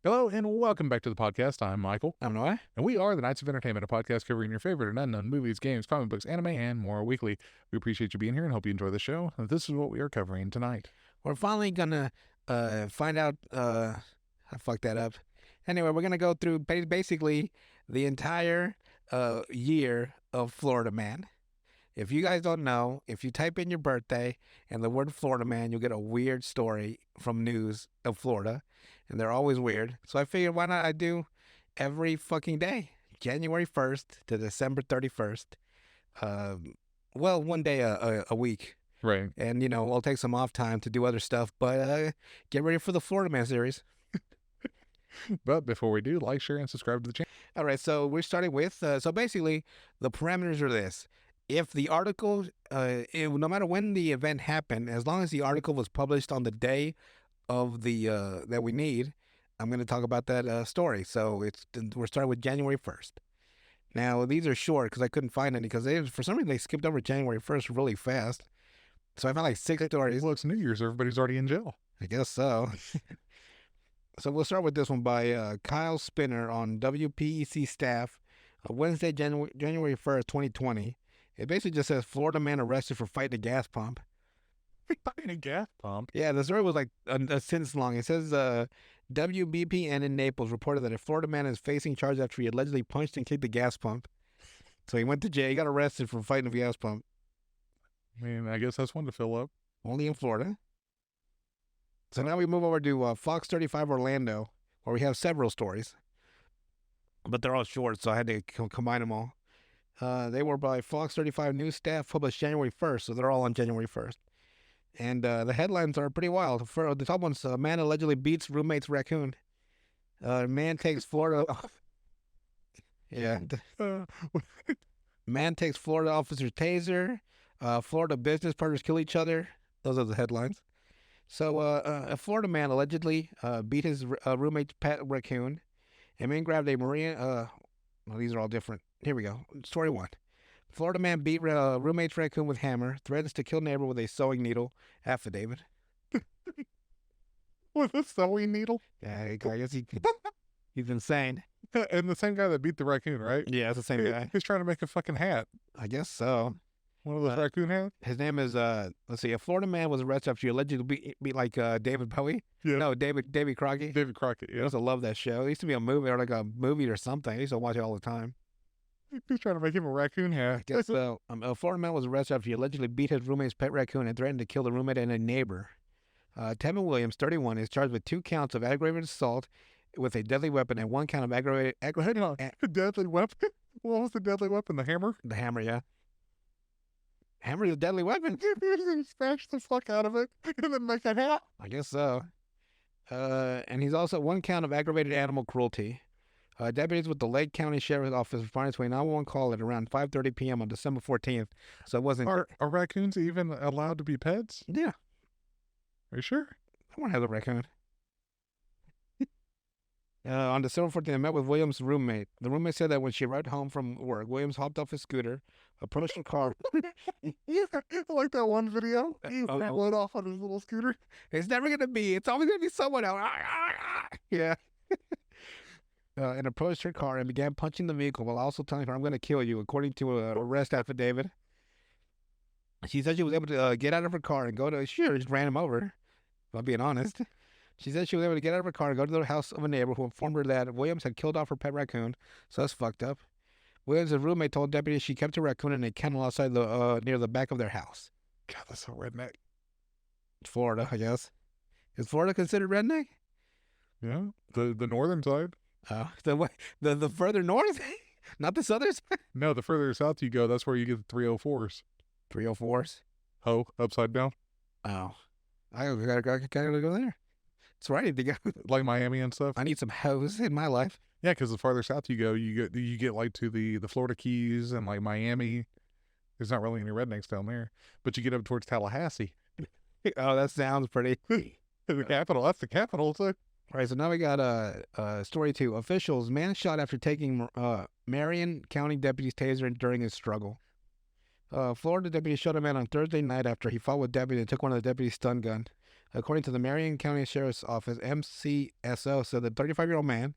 Hello and welcome back to the podcast. I'm Michael, I'm Noah. and we are the Knights of Entertainment, a podcast covering your favorite and unknown movies, games, comic books, anime, and more weekly. We appreciate you being here and hope you enjoy the show. This is what we are covering tonight. We're finally gonna find out. I fucked that up. Anyway, we're gonna go through basically the entire year of Florida Man. If you guys don't know, if you type in your birthday and the word Florida Man, you'll get a weird story from news of Florida, and they're always weird. So I figured, why not I do every fucking day, January 1st to December 31st. Well, one day a week. Right. And, we'll take some off time to do other stuff, but get ready for the Florida Man series. But before we do, like, share, and subscribe to the channel. All right, so we're starting with, so basically, the parameters are this. If the article, no matter when the event happened, as long as the article was published on the day of the that we need, I'm going to talk about that story. So we're starting with January 1st. Now, these are short because I couldn't find any because for some reason they skipped over January 1st really fast. So I found like 6 stories. Well, it's New Year's. Everybody's already in jail. I guess so. So we'll start with this one by Kyle Spinner on WPEC staff, Wednesday, January 1st, 2020. It basically just says Florida man arrested for fighting a gas pump. Fighting a gas pump? Yeah, the story was like a sentence long. It says WBPN in Naples reported that a Florida man is facing charge after he allegedly punched and kicked the gas pump. So he went to jail. He got arrested for fighting a gas pump. I mean, I guess that's one to fill up. Only in Florida. So now we move over to Fox 35 Orlando, where we have several stories. But they're all short, so I had to combine them all. They were by Fox 35 news staff, published January 1st, so they're all on January 1st. And the headlines are pretty wild. For the top one's, man allegedly beats roommate's raccoon. Man takes Florida... yeah. Man takes Florida officer's taser. Florida business partners kill each other. Those are the headlines. So a Florida man allegedly beat his roommate's pet raccoon. A man grabbed a Marine... well, these are all different. Here we go. Story 1. Florida man beat roommate's raccoon with hammer. Threatens to kill neighbor with a sewing needle. Affidavit. With a sewing needle? Yeah, I guess he's insane. And the same guy that beat the raccoon, right? Yeah, it's the same guy. He's trying to make a fucking hat. I guess so. One of those raccoon hats? His name is, let's see, a Florida man was arrested after he allegedly beat like David Bowie. Yeah. No, David Crockett. David Crockett, I yeah. used to love that show. It used to be a movie or like a movie or something. I used to watch it all the time. He's trying to make him a raccoon hat. I guess so. A Florida man was arrested after he allegedly beat his roommate's pet raccoon and threatened to kill the roommate and a neighbor. Tevin Williams, 31, is charged with 2 counts of aggravated assault with a deadly weapon and 1 count of aggravated... Hang on. Deadly weapon? What was the deadly weapon? The hammer? The hammer, yeah. Hammer is a deadly weapon. Smash the fuck out of it and then make a hat. I guess so. And he's also 1 count of aggravated animal cruelty. Deputies with the Lake County Sheriff's Office responded to a 911 call at around 5:30 p.m. on December 14th. So it wasn't... Are raccoons even allowed to be pets? Yeah. Are you sure? I want to have a raccoon. On December 14th, I met with Williams' roommate. The roommate said that when she arrived home from work, Williams hopped off his scooter, approached the car. Like that one video? He oh. went off on his little scooter. It's never going to be. It's always going to be someone else. Yeah. And approached her car and began punching the vehicle while also telling her, "I'm going to kill you," according to an arrest affidavit. She said she was able to get out of her car and go to... She just ran him over, if I'm being honest. She said she was able to get out of her car and go to the house of a neighbor who informed her that Williams had killed off her pet raccoon. So that's fucked up. Williams' roommate told deputies she kept her raccoon in a kennel outside near the back of their house. God, that's so redneck. Florida, I guess. Is Florida considered redneck? Yeah, the northern side. The further north, not the southern side. No, the further south you go, that's where you get the 304s. 304s. Ho, upside down. Oh, I gotta go there. That's where I need to go. Like Miami and stuff. I need some hoes in my life. Yeah, because the farther south you go, you get like to the Florida Keys and like Miami. There's not really any rednecks down there, but you get up towards Tallahassee. Oh, that sounds pretty. The capital. That's the capital. So. All right, so now we got story 2. Officials, man shot after taking Marion County deputy's taser during his struggle. Florida deputy shot a man on Thursday night after he fought with deputy and took one of the deputy's stun gun. According to the Marion County Sheriff's Office, MCSO said the 35-year-old man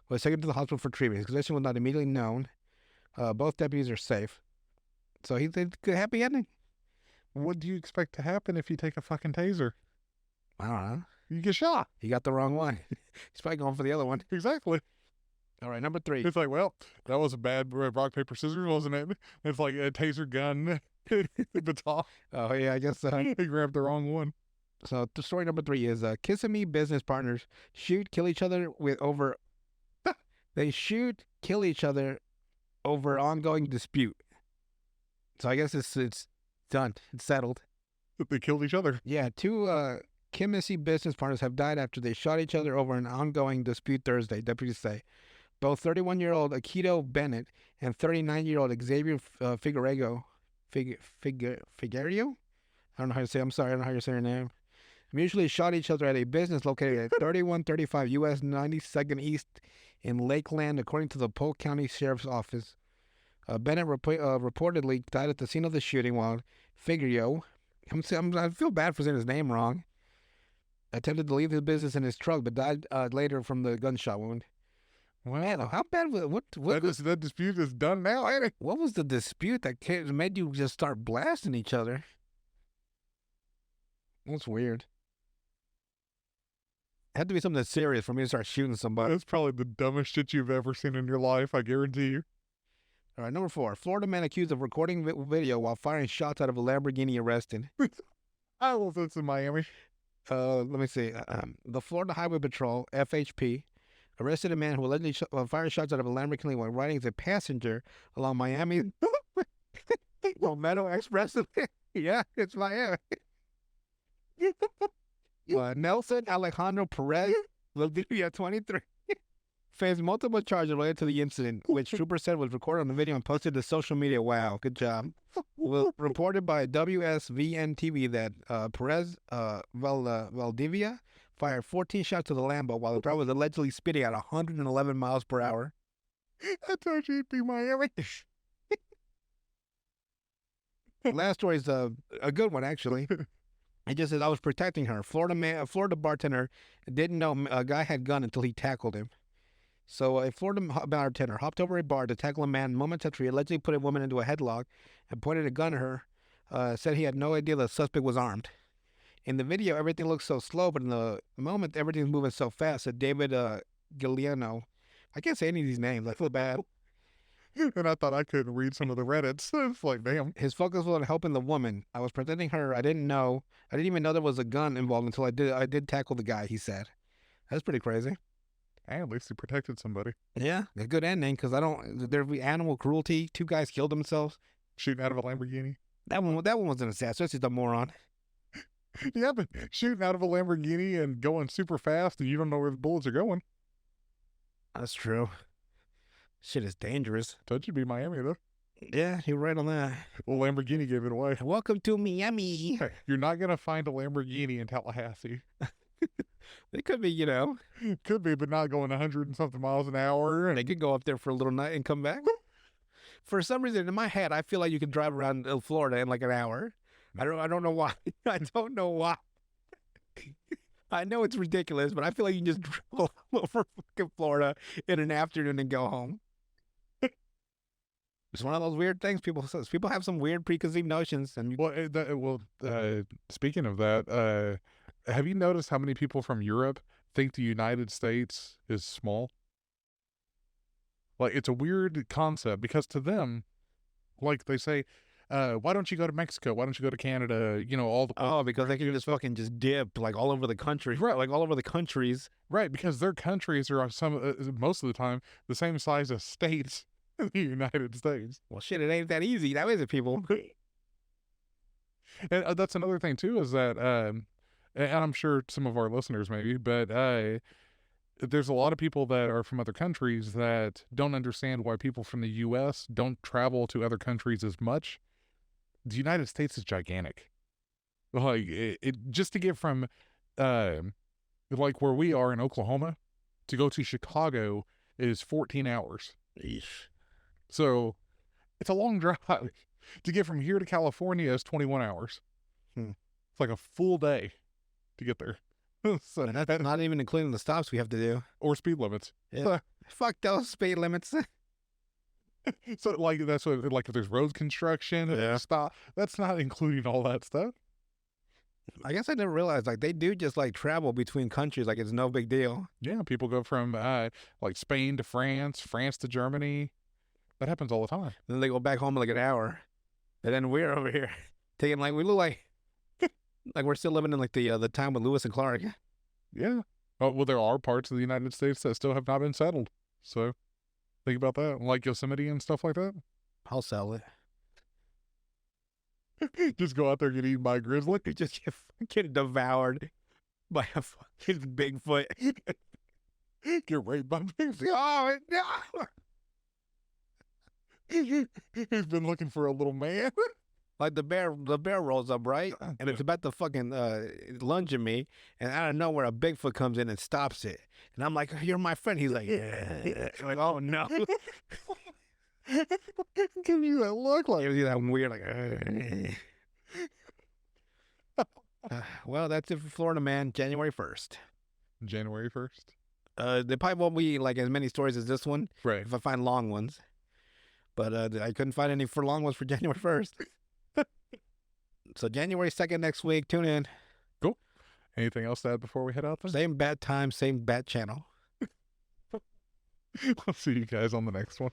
was taken to the hospital for treatment. His condition was not immediately known. Both deputies are safe. So he's a good happy ending. What do you expect to happen if you take a fucking taser? I don't know. You get shot. He got the wrong one. He's probably going for the other one. Exactly. All right, number 3. It's like, well, that was a bad rock, paper, scissors, wasn't it? It's like a taser gun, baton. Oh, yeah, I guess so. He grabbed the wrong one. So the story number 3 is Kissimmee business partners kill each other over. They kill each other over ongoing dispute. So I guess it's done. It's settled. They killed each other. Yeah, 2 Kissimmee business partners have died after they shot each other over an ongoing dispute Thursday, deputies say. Both 31-year-old Akito Bennett and 39-year-old Xavier Figueroa. Figueroa? I don't know how to say it. I'm sorry, I don't know how you say your name. Mutually shot each other at a business located at 3135 U.S. 92nd East in Lakeland, according to the Polk County Sheriff's Office. Bennett reportedly died at the scene of the shooting, while Figueroa, I feel bad for saying his name wrong, attempted to leave his business in his truck, but died later from the gunshot wound. Man, how bad was that dispute is done now, ain't it? What was the dispute that made you just start blasting each other? That's weird. It had to be something that's serious for me to start shooting somebody. That's probably the dumbest shit you've ever seen in your life, I guarantee you. All right, number 4. Florida man accused of recording video while firing shots out of a Lamborghini arrested. I don't know if that's in Miami. Let me see. The Florida Highway Patrol, FHP, arrested a man who allegedly fired shots out of a Lamborghini while riding as a passenger along Miami Palmetto Expressway. Yeah, it's Miami. Nelson Alejandro Perez, Valdivia 23, faced multiple charges related to the incident, which troopers said was recorded on the video and posted to social media. Wow, good job. Reported by WSVN TV that Perez Valdivia fired 14 shots to the Lambo while the driver was allegedly speeding at 111 miles per hour. I told you it'd be Miami. Last story is a good one, actually. It just says, I was protecting her. Florida bartender didn't know a guy had a gun until he tackled him. So a Florida bartender hopped over a bar to tackle a man moments after he allegedly put a woman into a headlock and pointed a gun at her. Said he had no idea the suspect was armed. In the video, everything looks so slow, but in the moment, everything's moving so fast, said David Giuliano. I can't say any of these names. I feel bad. And I thought I couldn't read some of the Reddits. It's like, damn. His focus was on helping the woman. I was protecting her. I didn't even know there was a gun involved until I did tackle the guy, he said. That's pretty crazy. And at least he protected somebody. Yeah, a good ending, because there'd be animal cruelty. 2 guys killed themselves. Shooting out of a Lamborghini. That one was an assassin. That's just a moron. Yeah, but shooting out of a Lamborghini and going super fast and you don't know where the bullets are going. That's true. Shit is dangerous. That should be Miami, though. Yeah, you're right on that. Well, Lamborghini gave it away. Welcome to Miami. Hey, you're not going to find a Lamborghini in Tallahassee. It could be, Could be, but not going 100 and something miles an hour. They could go up there for a little night and come back. For some reason, in my head, I feel like you can drive around Florida in like an hour. I don't know why. I don't know why. I know it's ridiculous, but I feel like you can just drive over fucking Florida in an afternoon and go home. It's one of those weird things. People have some weird preconceived notions. And speaking of that, have you noticed how many people from Europe think the United States is small? Like, it's a weird concept because to them, like they say, why don't you go to Mexico? Why don't you go to Canada? Because they can just fucking just dip like all over the country, right? Like all over the countries, right? Because their countries are most of the time the same size as states in the United States. Well, shit, it ain't that easy. That is it, people. And that's another thing too, is that, and I'm sure some of our listeners maybe, but there's a lot of people that are from other countries that don't understand why people from the U.S. don't travel to other countries as much. The United States is gigantic. Like, it just to get from, like where we are in Oklahoma, to go to Chicago is 14 hours. Eesh. So, it's a long drive. To get from here to California is 21 hours. It's like a full day. to get there. So, And that's not even including the stops we have to do. or speed limits. Yeah. Fuck those speed limits. So like that's what like if there's road construction, Yeah. stop. That's not including all that stuff. I guess I never realized like they do just like travel between countries like it's no big deal. Yeah, people go from like Spain to France, France to Germany. That happens all the time. Then they go back home in like an hour, and then we're over here taking like we look like like we're still living in like the time with Lewis and Clark. Yeah. Oh, well, there are parts of the United States that still have not been settled. So think about that, like Yosemite and stuff like that. I'll sell it. Just go out there and get eaten by a grizzly. You just get devoured by a fucking Bigfoot. Get raped by pigs. Oh no! He's been looking for a little man. Like the bear rolls up, right? And it's about to fucking lunge at me, and out of nowhere a Bigfoot comes in and stops it. And I'm like, "You're my friend." He's like, "Yeah." I'm like, oh no. Give you that look It like. was that weird, like. Well, that's it for Florida Man, January 1st. January 1st. There probably won't be like as many stories as this one Right. if I find long ones. But I couldn't find any for long ones for January 1st. So January 2nd next week, tune in. Anything else to add before we head out then? Same bad time, same bad channel. I'll see you guys on the next one.